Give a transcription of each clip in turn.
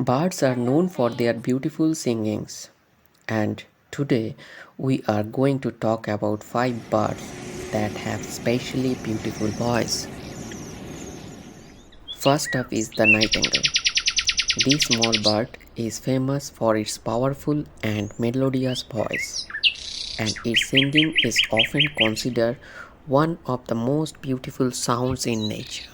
Birds are known for their beautiful singings, and today we are going to talk about 5 birds that have specially beautiful voice. First up is the nightingale. This small bird is famous for its powerful and melodious voice, and its singing is often considered one of the most beautiful sounds in nature.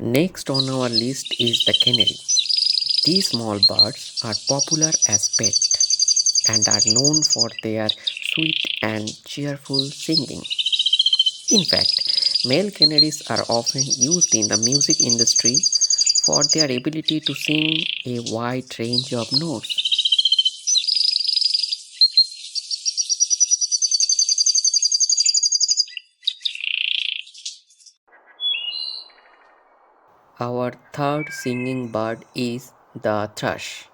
Next on our list is the canary. These small birds are popular as pets and are known for their sweet and cheerful singing. In fact, male canaries are often used in the music industry for their ability to sing a wide range of notes. Our third singing bird is the thrush.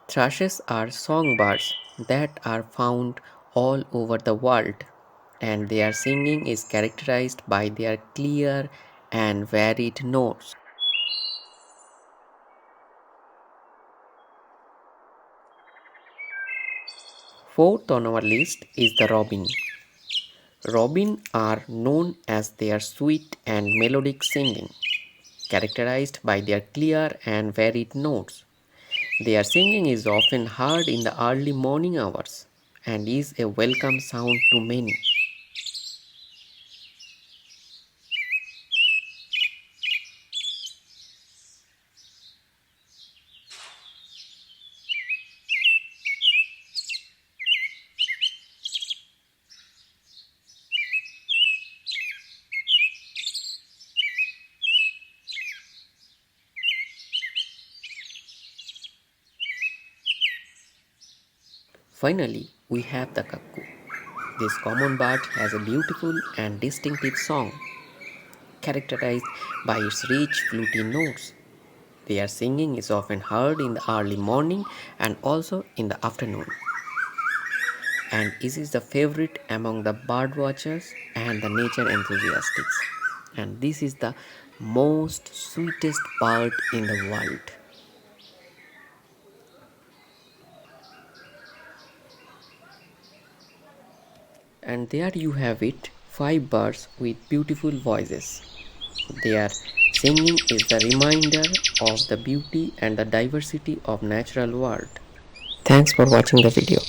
Thrushes are songbirds that are found all over the world, and their singing is characterized by their clear and varied notes. Fourth on our list is the robin. Robin are known as their sweet and melodic singing, characterized by their clear and varied notes. Their singing is often heard in the early morning hours and is a welcome sound to many. Finally, we have the cuckoo. This common bird has a beautiful and distinctive song, characterized by its rich, fluty notes. Their singing is often heard in the early morning and also in the afternoon, and it is the favorite among the bird watchers and the nature enthusiasts. And this is the most sweetest bird in the world. And there you have it, 5 birds with beautiful voices. Their singing is the reminder of the beauty and the diversity of natural world. Thanks for watching the video.